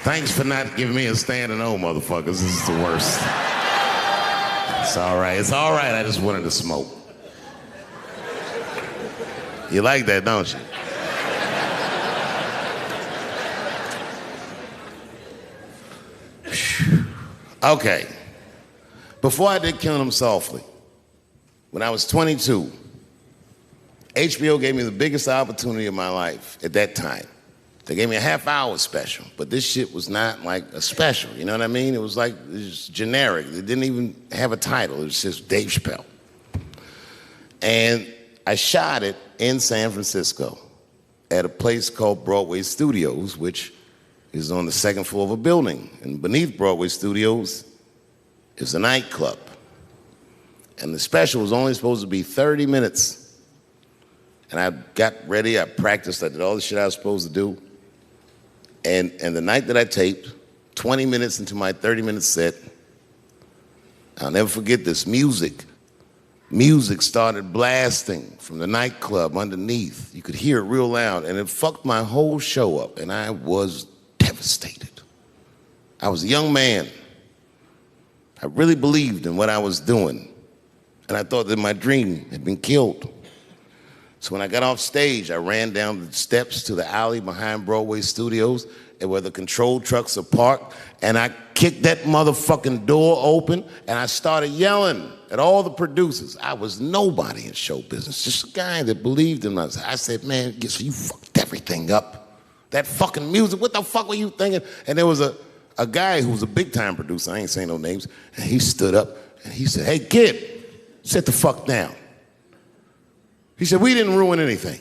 Thanks for not giving me a standing O, motherfuckers. This is the worst. It's all right. It's all right. I just wanted to smoke. You like that, don't you? Okay. Before I did Killing Them Softly, when I was 22, HBO gave me the biggest opportunity of my life at that time. They gave me a half-hour special, but this shit was not like a special, you know what I mean? It was like, it was generic. It didn't even have a title. It was just Dave Chapelle. And I shot it in San Francisco at a place called Broadway Studios, which is on the second floor of a building. And beneath Broadway Studios is a nightclub. And the special was only supposed to be 30 minutes. And I got ready, I practiced, I did all the shit I was supposed to do. And the night that I taped, 20 minutes into my 30-minute set, I'll never forget this, music started blasting from the nightclub underneath. You could hear it real loud, and it fucked my whole show up, and I was devastated. I was a young man. I really believed in what I was doing, and I thought that my dream had been killed. So when I got off stage, I ran down the steps to the alley behind Broadway Studios and where the control trucks are parked, and I kicked that motherfucking door open, and I started yelling at all the producers. I was nobody in show business, just a guy that believed in us. I said, man, you fucked everything up. That fucking music, what the fuck were you thinking? And there was a guy who was a big-time producer, I ain't saying no names, and he stood up, and he said, hey, kid, sit the fuck down. He said, we didn't ruin anything.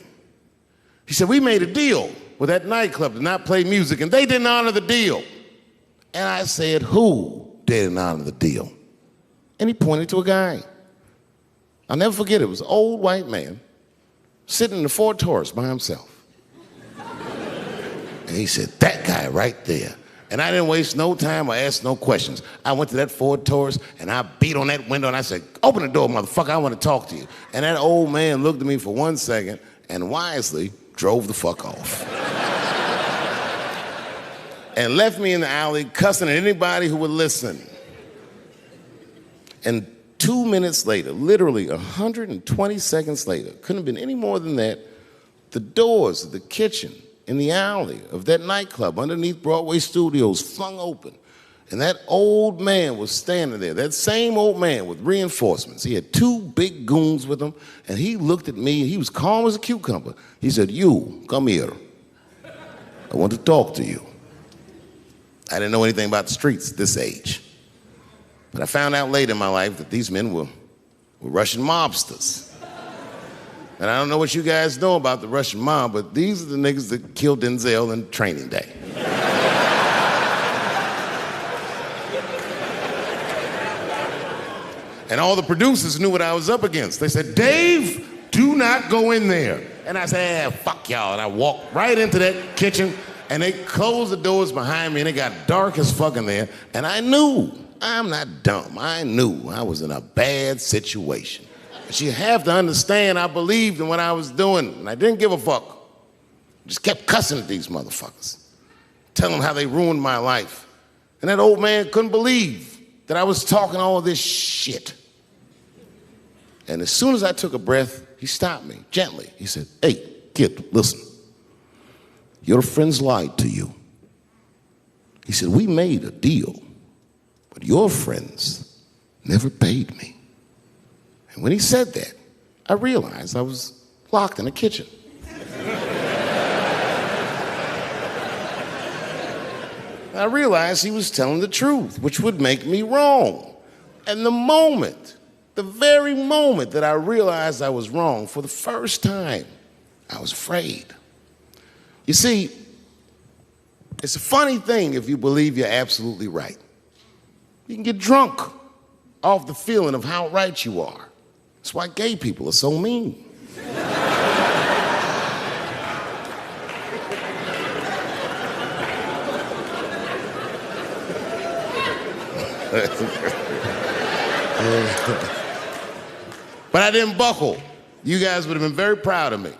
He said, we made a deal with that nightclub to not play music, and they didn't honor the deal. And I said, who didn't honor the deal? And he pointed to a guy. I'll never forget it. It was an old white man sitting in the Ford Taurus by himself. And he said, that guy right there. And I didn't waste no time or ask no questions. I went to that Ford Taurus, and I beat on that window, and I said, open the door, motherfucker, I want to talk to you. And that old man looked at me for 1 second and wisely drove the fuck off. And left me in the alley cussing at anybody who would listen. And 2 minutes later, literally 120 seconds later, couldn't have been any more than that, the doors of the kitchen in the alley of that nightclub underneath Broadway Studios flung open. And that old man was standing there, that same old man with reinforcements. He had 2 big goons with him, and he looked at me, and he was calm as a cucumber. He said, you, come here. I want to talk to you. I didn't know anything about the streets at this age. But I found out later in my life that these men were Russian mobsters. And I don't know what you guys know about the Russian mob, but these are the niggas that killed Denzel in Training Day. And all the producers knew what I was up against. They said, Dave, do not go in there. And I said, fuck y'all. And I walked right into that kitchen, and they closed the doors behind me, and it got dark as fuck in there. And I knew, I'm not dumb, I knew I was in a bad situation. But you have to understand, I believed in what I was doing, and I didn't give a fuck. Just kept cussing at these motherfuckers, telling them how they ruined my life. And that old man couldn't believe that I was talking all of this shit. And as soon as I took a breath, he stopped me gently. He said, hey, kid, listen. Your friends lied to you. He said, we made a deal, but your friends never paid me. And when he said that, I realized I was locked in the kitchen. I realized he was telling the truth, which would make me wrong. And the very moment that I realized I was wrong, for the first time, I was afraid. You see, it's a funny thing if you believe you're absolutely right. You can get drunk off the feeling of how right you are. That's why gay people are so mean. But I didn't buckle. You guys would have been very proud of me.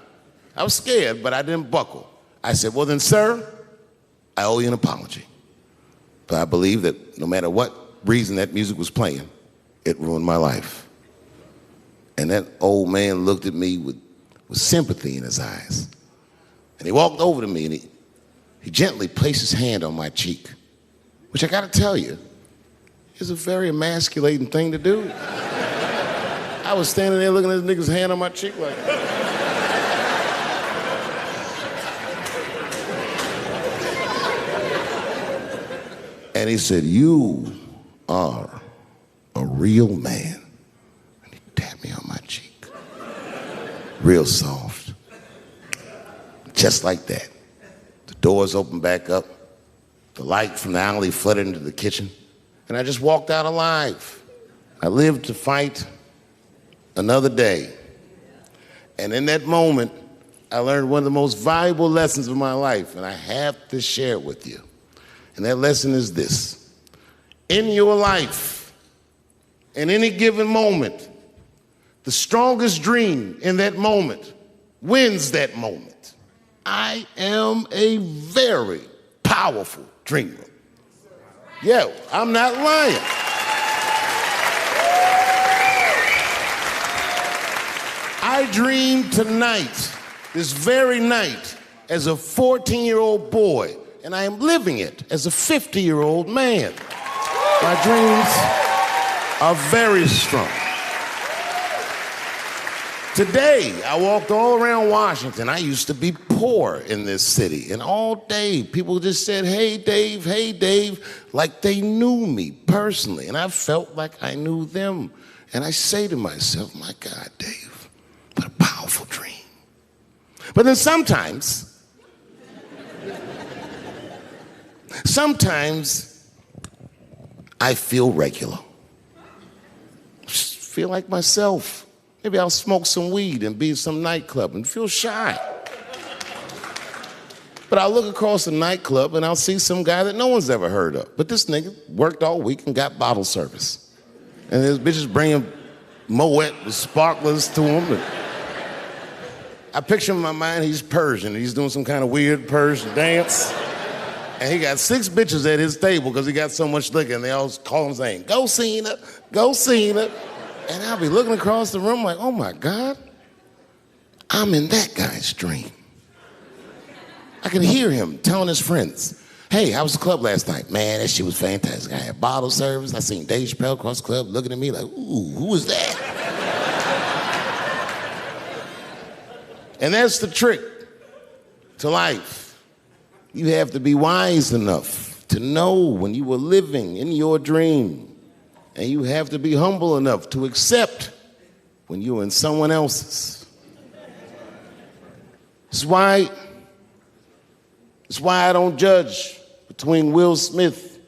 I was scared, but I didn't buckle. I said, well then, sir, I owe you an apology. But I believe that no matter what reason that music was playing, it ruined my life. And that old man looked at me with sympathy in his eyes. And he walked over to me and he gently placed his hand on my cheek, which I gotta tell you, is a very emasculating thing to do. I was standing there looking at this nigga's hand on my cheek like that. And he said, "You are a real man." And he tapped me on my cheek. Real soft. Just like that. The doors opened back up. The light from the alley flooded into the kitchen. And I just walked out alive. I lived to fight another day. And in that moment, I learned one of the most valuable lessons of my life, and I have to share it with you. And that lesson is this: in your life, in any given moment, the strongest dream in that moment wins that moment. I am a very powerful dreamer. Yeah, I'm not lying. I dreamed tonight, this very night, as a 14-year-old boy, and I am living it as a 50-year-old man. My dreams are very strong. Today, I walked all around Washington. I used to be poor in this city, and all day people just said, hey, Dave, like they knew me personally, and I felt like I knew them. And I say to myself, my God, Dave, what a powerful dream. But then sometimes I feel regular. Just feel like myself. Maybe I'll smoke some weed and be in some nightclub and feel shy. But I'll look across the nightclub and I'll see some guy that no one's ever heard of. But this nigga worked all week and got bottle service. And there's bitches bringing Moet with sparklers to him. And I picture in my mind he's Persian. He's doing some kind of weird Persian dance. And he got 6 bitches at his table because he got so much liquor, and they all call him saying, "Go Cena, go Cena." And I'll be looking across the room like, oh my God, I'm in that guy's dream. I can hear him telling his friends, hey, how was the club last night? Man, that shit was fantastic. I had bottle service. I seen Dave Chapelle across the club looking at me like, ooh, who was that? And that's the trick to life. You have to be wise enough to know when you were living in your dream. And you have to be humble enough to accept when you're in someone else's. It's why I don't judge between Will Smith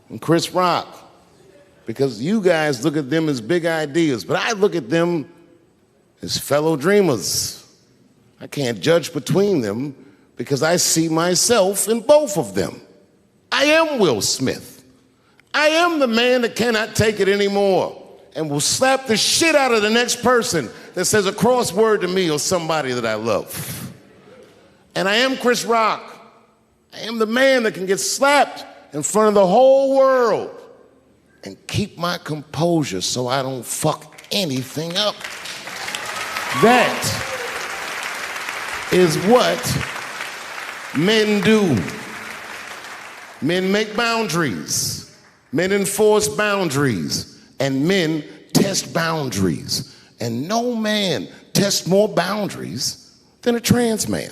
and Chris Rock, because you guys look at them as big ideas, but I look at them as fellow dreamers. I can't judge between them because I see myself in both of them. I am Will Smith. I am the man that cannot take it anymore and will slap the shit out of the next person that says a crossword to me or somebody that I love. And I am Chris Rock. I am the man that can get slapped in front of the whole world and keep my composure so I don't fuck anything up. That is what men do. Men make boundaries. Men enforce boundaries, and men test boundaries. And no man tests more boundaries than a trans man.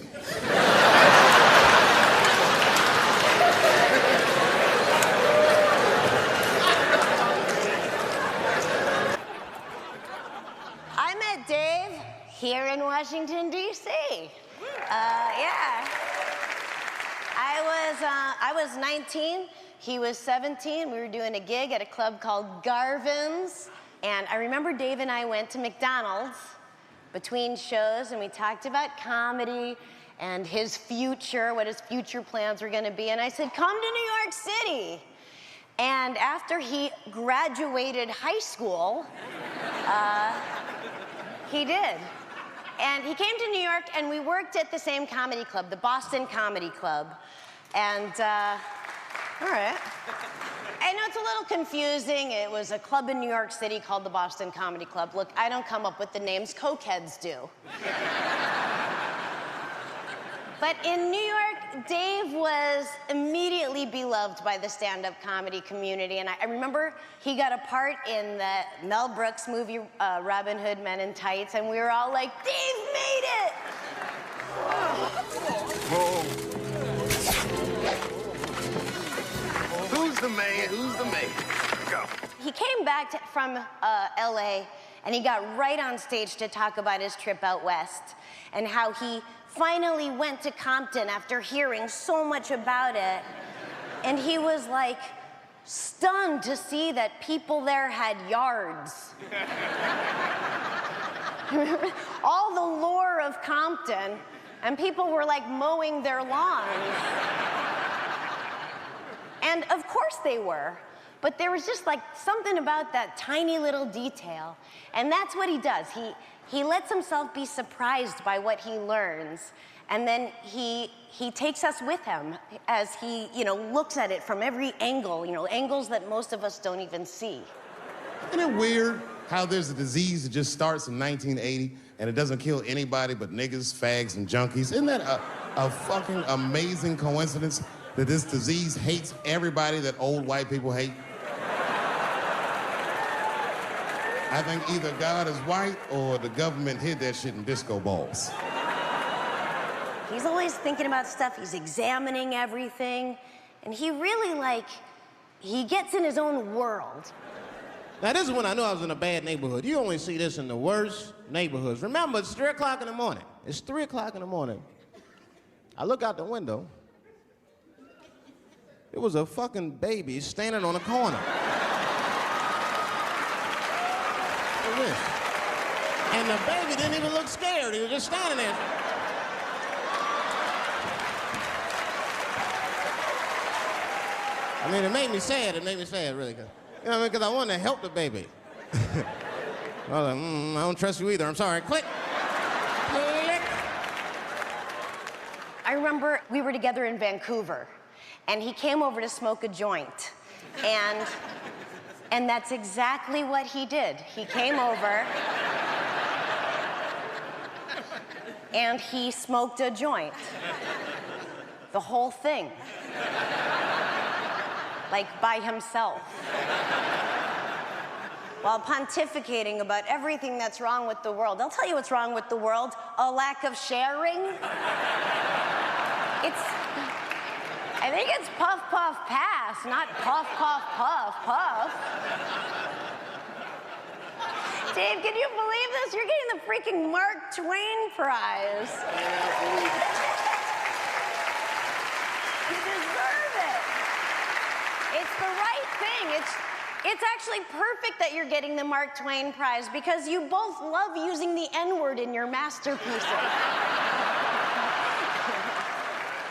I met Dave here in Washington, D.C. Yeah. I was 19. He was 17. We were doing a gig at a club called Garvin's. And I remember Dave and I went to McDonald's between shows, and we talked about comedy and his future, what his future plans were gonna be. And I said, come to New York City. And after he graduated high school, he did. And he came to New York, and we worked at the same comedy club, the Boston Comedy Club. And All right. I know it's a little confusing. It was a club in New York City called the Boston Comedy Club. Look, I don't come up with the names, cokeheads do. But in New York, Dave was immediately beloved by the stand-up comedy community. And I remember he got a part in the Mel Brooks movie, Robin Hood Men in Tights, and we were all like, Dave made it! Who's the man? Who's the man? Go. He came back from LA, and he got right on stage to talk about his trip out west and how he finally went to Compton after hearing so much about it. And he was like stunned to see that people there had yards. All the lore of Compton, and people were like mowing their lawns. And of course they were, but there was just like something about that tiny little detail. And that's what he does. He lets himself be surprised by what he learns, and then he takes us with him as he, looks at it from every angle, angles that most of us don't even see. Isn't it weird how there's a disease that just starts in 1980 and it doesn't kill anybody but niggas, fags, and junkies? Isn't that a fucking amazing coincidence that this disease hates everybody that old white people hate? I think either God is white or the government hid that shit in disco balls. He's always thinking about stuff. He's examining everything. And he really, he gets in his own world. Now, this is when I knew I was in a bad neighborhood. You only see this in the worst neighborhoods. Remember, it's 3 o'clock in the morning. It's 3 o'clock in the morning. I look out the window. It was a fucking baby standing on a corner. And the baby didn't even look scared. He was just standing there. I mean, it made me sad. It made me sad, really. Because I wanted to help the baby. I was like, I don't trust you either. I'm sorry. Click. Click. I remember we were together in Vancouver, and he came over to smoke a joint. And that's exactly what he did. He came over, and he smoked a joint. The whole thing. Like by himself. While pontificating about everything that's wrong with the world. I'll tell you what's wrong with the world. A lack of sharing. I think it's puff, puff, pass, not puff, puff, puff, puff. Dave, can you believe this? You're getting the freaking Mark Twain Prize. You deserve it. It's the right thing. It's actually perfect that you're getting the Mark Twain Prize because you both love using the N-word in your masterpieces.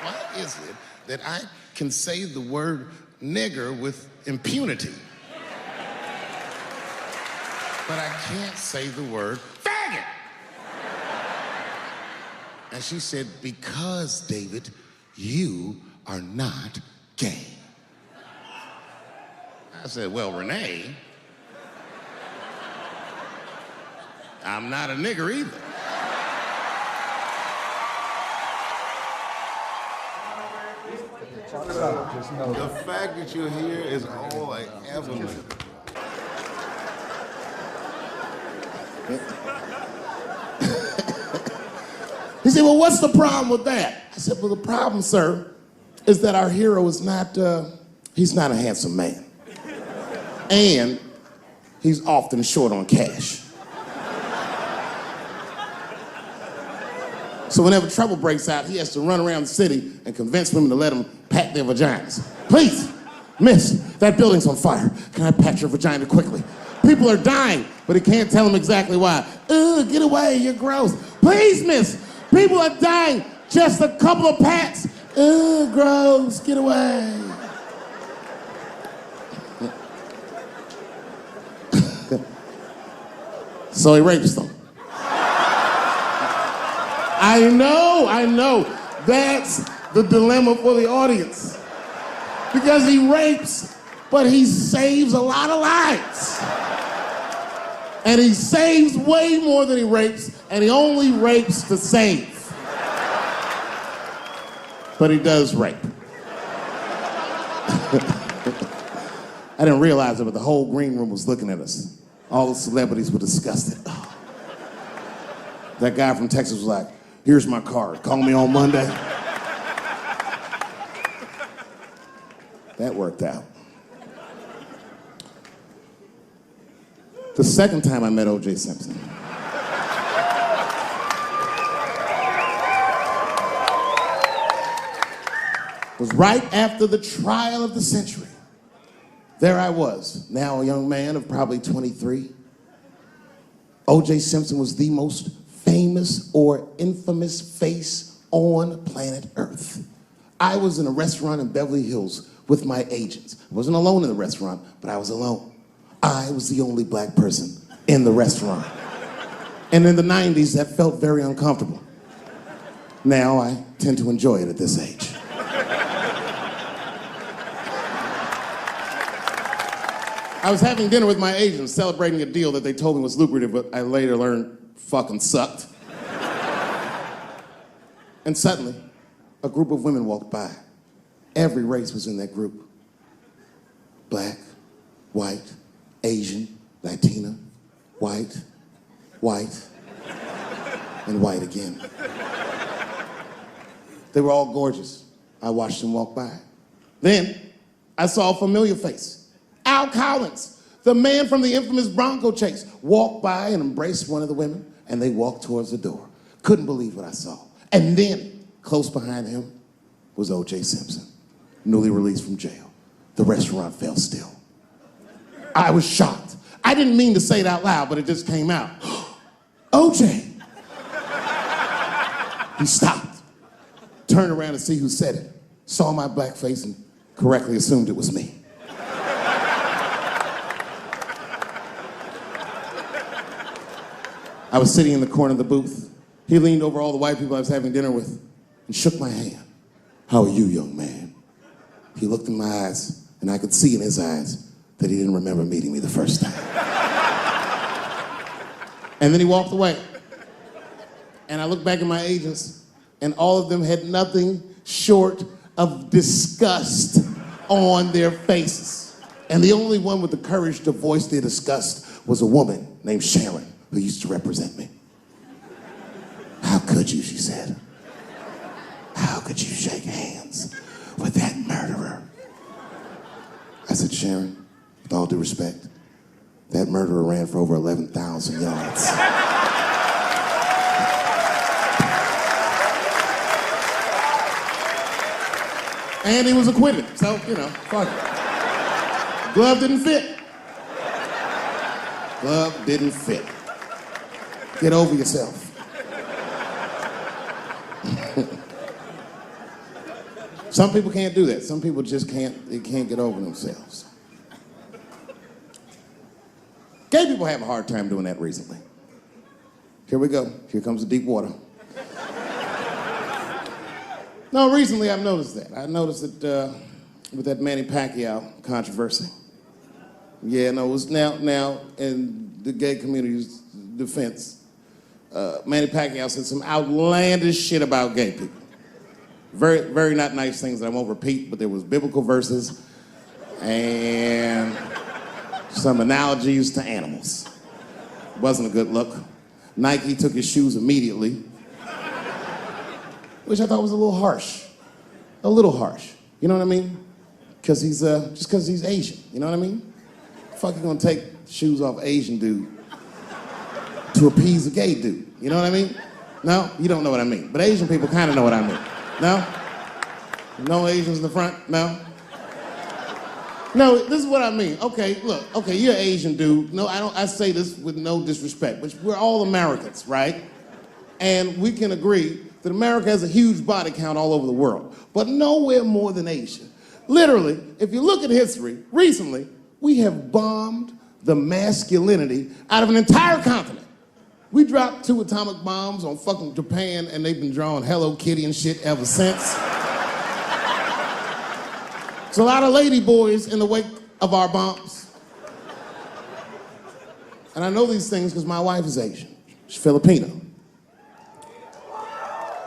Why is it that I can say the word nigger with impunity, but I can't say the word faggot? And she said, because, David, you are not gay. I said, well, Renee, I'm not a nigger either. The fact that you're here is all I ever knew. He said, well, what's the problem with that? I said, well, the problem, sir, is that our hero is not, he's not a handsome man. And he's often short on cash. So whenever trouble breaks out, he has to run around the city and convince women to let him pat their vaginas. Please, miss, that building's on fire. Can I pat your vagina quickly? People are dying, but he can't tell them exactly why. Ugh, get away, you're gross. Please, miss, people are dying. Just a couple of pats. Ugh, gross, get away. So he rapes them. I know. That's the dilemma for the audience. Because he rapes, but he saves a lot of lives. And he saves way more than he rapes, and he only rapes to save. But he does rape. I didn't realize it, but the whole green room was looking at us. All the celebrities were disgusted. Oh. That guy from Texas was like, here's my card, call me on Monday. That worked out. The second time I met O.J. Simpson, was right after the trial of the century. There I was, now a young man of probably 23. O.J. Simpson was the most famous or infamous face on planet Earth. I was in a restaurant in Beverly Hills with my agents. I wasn't alone in the restaurant, but I was alone. I was the only black person in the restaurant. And in the 90s, that felt very uncomfortable. Now I tend to enjoy it at this age. I was having dinner with my agents, celebrating a deal that they told me was lucrative, but I later learned fucking sucked. And suddenly, a group of women walked by. Every race was in that group. Black, white, Asian, Latina, white, and white again. They were all gorgeous. I watched them walk by. Then, I saw a familiar face. Al Collins, the man from the infamous Bronco chase, walked by and embraced one of the women, and they walked towards the door. Couldn't believe what I saw. And then, close behind him, was O.J. Simpson, newly released from jail. The restaurant fell still. I was shocked. I didn't mean to say it out loud, but it just came out. O.J. He stopped, turned around to see who said it, saw my black face, and correctly assumed it was me. I was sitting in the corner of the booth. He leaned over all the white people I was having dinner with and shook my hand. How are you, young man? He looked in my eyes, and I could see in his eyes that he didn't remember meeting me the first time. And then he walked away. And I looked back at my agents, and all of them had nothing short of disgust on their faces. And the only one with the courage to voice their disgust was a woman named Sharon, who used to represent me. How could you, she said. How could you shake hands with that murderer? I said, Sharon, with all due respect, that murderer ran for over 11,000 yards. And he was acquitted, so, fuck it. Glove didn't fit. Glove didn't fit. Get over yourself. Some people can't do that. Some people just can't get over themselves. Gay people have a hard time doing that recently. Here we go. Here comes the deep water. No, recently I've noticed that. I noticed that with that Manny Pacquiao controversy. Yeah, no, it was now in the gay community's defense, Manny Pacquiao said some outlandish shit about gay people. Very, very not nice things that I won't repeat, but there was biblical verses and some analogies to animals. Wasn't a good look. Nike took his shoes immediately, which I thought was a little harsh. A little harsh. You know what I mean? Because he's, just because he's Asian. You know what I mean? Fuck, you gonna take shoes off Asian dude to appease a gay dude? You know what I mean? No? You don't know what I mean. But Asian people kind of know what I mean. No? No Asians in the front? No? No, this is what I mean. Okay, look, okay, you're an Asian dude. No, I say this with no disrespect, but we're all Americans, right? And we can agree that America has a huge body count all over the world, but nowhere more than Asia. Literally, if you look at history, recently, we have bombed the masculinity out of an entire continent. We dropped 2 atomic bombs on fucking Japan, and they've been drawing Hello Kitty and shit ever since. There's a lot of lady boys in the wake of our bombs. And I know these things because my wife is Asian. She's Filipino.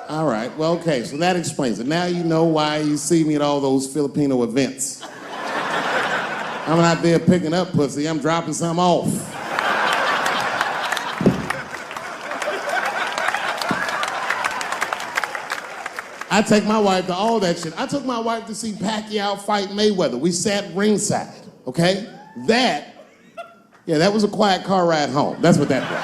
All right, well, okay, so that explains it. Now you know why you see me at all those Filipino events. I'm not there picking up pussy, I'm dropping some off. I take my wife to all that shit. I took my wife to see Pacquiao fight Mayweather. We sat ringside, okay? That was a quiet car ride home. That's what that was.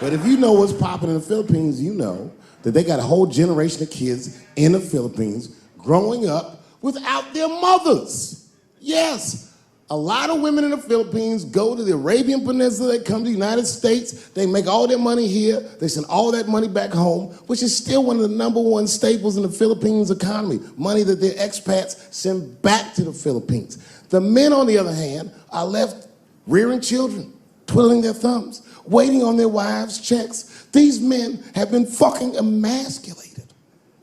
But if you know what's popping in the Philippines, you know that they got a whole generation of kids in the Philippines growing up without their mothers. Yes. A lot of women in the Philippines go to the Arabian Peninsula, they come to the United States, they make all their money here, they send all that money back home, which is still one of the #1 staples in the Philippines economy, money that their expats send back to the Philippines. The men, on the other hand, are left rearing children, twiddling their thumbs, waiting on their wives' checks. These men have been fucking emasculated.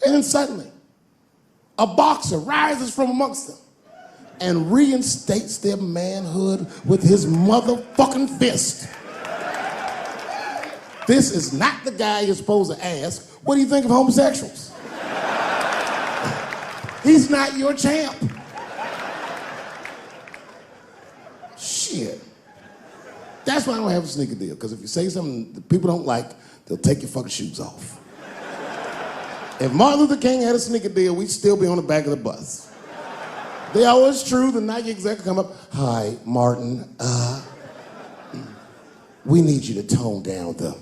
And then suddenly, a boxer rises from amongst them and reinstates their manhood with his motherfucking fist. This is not the guy you're supposed to ask, what do you think of homosexuals? He's not your champ. Shit. That's why I don't have a sneaker deal, because if you say something that people don't like, they'll take your fucking shoes off. If Martin Luther King had a sneaker deal, we'd still be on the back of the bus. They always true, the Nike exec come up, hi, Martin, we need you to tone down the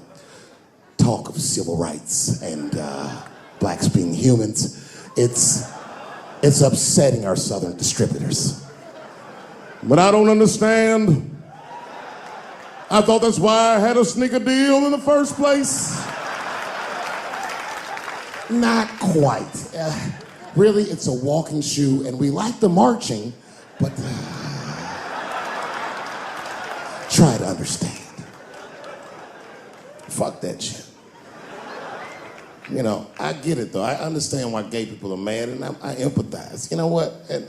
talk of civil rights and blacks being humans. It's upsetting our southern distributors. But I don't understand. I thought that's why I had a sneaker deal in the first place. Not quite. Really, it's a walking shoe, and we like the marching, but try to understand. Fuck that shit. You know, I get it, though. I understand why gay people are mad, and I empathize. You know what? And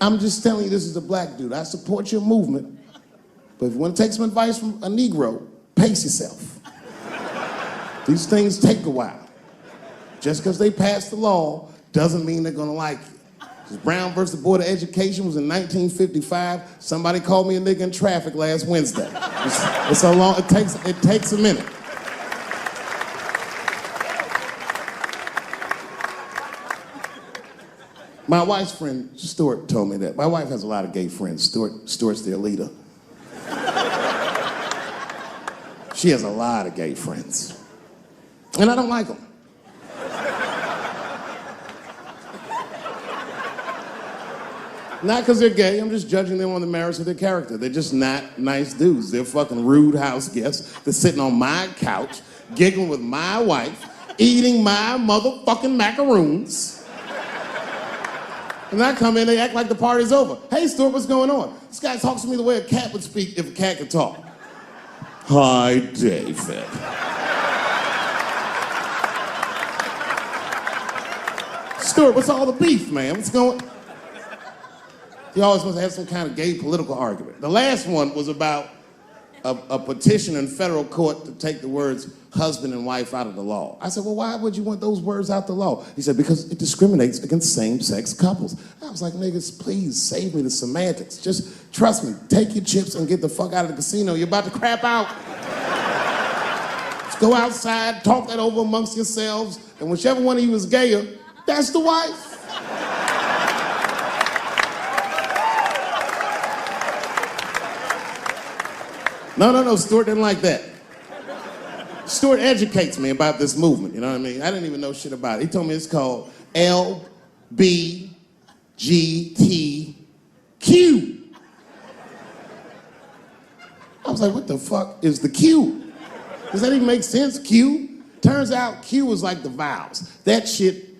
I'm just telling you, this is a black dude. I support your movement, but if you want to take some advice from a Negro, pace yourself. These things take a while. Just because they passed the law doesn't mean they're gonna like you. Brown versus the Board of Education was in 1955. Somebody called me a nigga in traffic last Wednesday. It's so long, it takes a minute. My wife's friend, Stuart, told me that. My wife has a lot of gay friends. Stuart's their leader. She has a lot of gay friends. And I don't like them. Not because they're gay, I'm just judging them on the merits of their character. They're just not nice dudes. They're fucking rude house guests. They're sitting on my couch, giggling with my wife, eating my motherfucking macaroons. And I come in, they act like the party's over. Hey, Stuart, what's going on? This guy talks to me the way a cat would speak if a cat could talk. Hi, David. Stuart, what's all the beef, man? What's going on? He always wants to have some kind of gay political argument. The last one was about a petition in federal court to take the words husband and wife out of the law. I said, well, why would you want those words out the law? He said, because it discriminates against same-sex couples. I was like, niggas, please save me the semantics. Just trust me, take your chips and get the fuck out of the casino. You're about to crap out. Just go outside, talk that over amongst yourselves, and whichever one of you is gayer, that's the wife. No, Stuart didn't like that. Stuart educates me about this movement, you know what I mean? I didn't even know shit about it. He told me it's called LBGTQ. I was like, what the fuck is the Q? Does that even make sense, Q? Turns out Q is like the vowels. That shit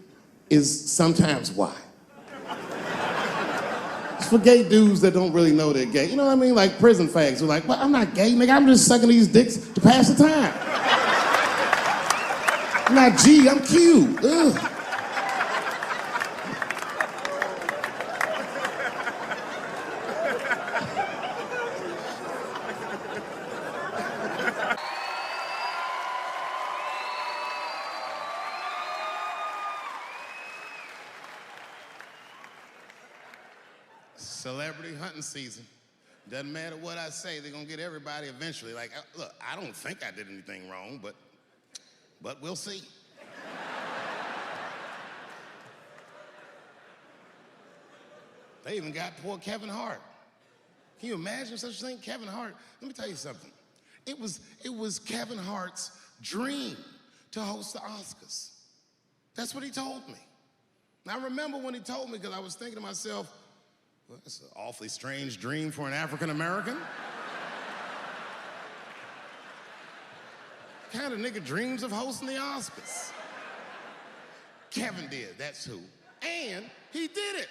is sometimes Y. It's for gay dudes that don't really know they're gay. You know what I mean? Like prison fags who are like, well, I'm not gay, nigga. I'm just sucking these dicks to pass the time. I'm not G, I'm Q. Ugh. celebrity hunting season. Doesn't matter what I say, they're gonna get everybody eventually. Like, look, I don't think I did anything wrong, but we'll see. They even got poor Kevin Hart. Can you imagine such a thing? Kevin Hart, let me tell you something. It was Kevin Hart's dream to host the Oscars. That's what he told me. And I remember when he told me, because I was thinking to myself, well, that's an awfully strange dream for an African American. Kind of nigga dreams of hosting the Oscars. Kevin did, that's who. And he did it.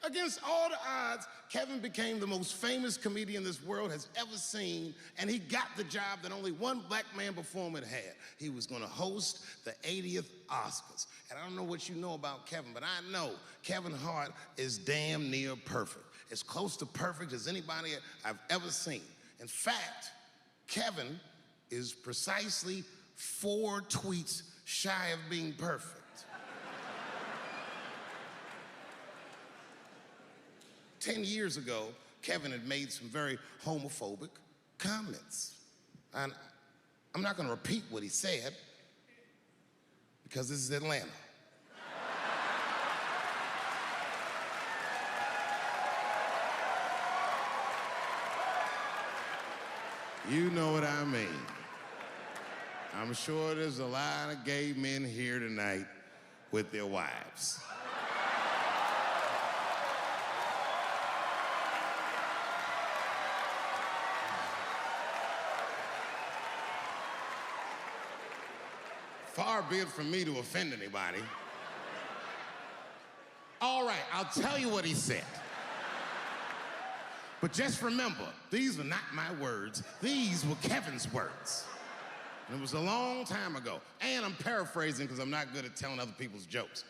Against all the odds, Kevin became the most famous comedian this world has ever seen, and he got the job that only one black man before him had had. He was gonna host the 80th Oscars. And I don't know what you know about Kevin, but I know Kevin Hart is damn near perfect. As close to perfect as anybody I've ever seen. In fact, Kevin is precisely 4 tweets shy of being perfect. 10 years ago, Kevin had made some very homophobic comments. And I'm not gonna repeat what he said, because this is Atlanta. You know what I mean. I'm sure there's a lot of gay men here tonight with their wives. Far be it from me to offend anybody. All right, I'll tell you what he said. But just remember, these were not my words. These were Kevin's words. And it was a long time ago. And I'm paraphrasing because I'm not good at telling other people's jokes.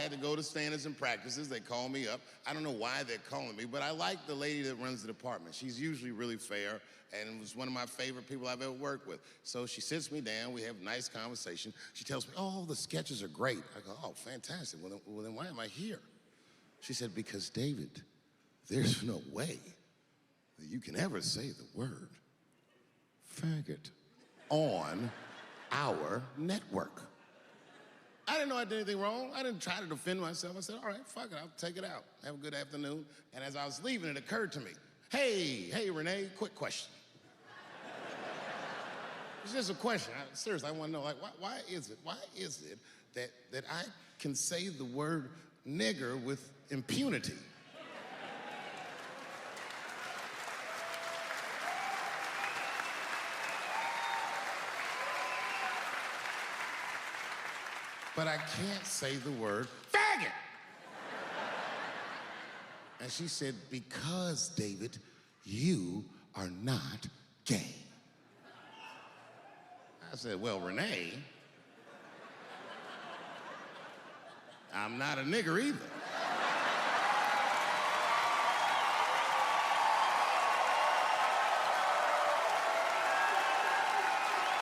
had to go to standards and practices. They call me up. I don't know why they're calling me, but I like the lady that runs the department. She's usually really fair and was one of my favorite people I've ever worked with. So she sits me down. We have a nice conversation. She tells me, oh, the sketches are great. I go, oh, fantastic. Well, then why am I here? She said, because, David, there's no way that you can ever say the word faggot on our network. I didn't know I did anything wrong. I didn't try to defend myself. I said, all right, fuck it, I'll take it out. Have a good afternoon. And as I was leaving, it occurred to me, hey, Renee, quick question. It's just a question. Seriously, I want to know, like, why is it that I can say the word nigger with impunity? But I can't say the word faggot. And she said, because, David, you are not gay. I said, well, Renee, I'm not a nigger either.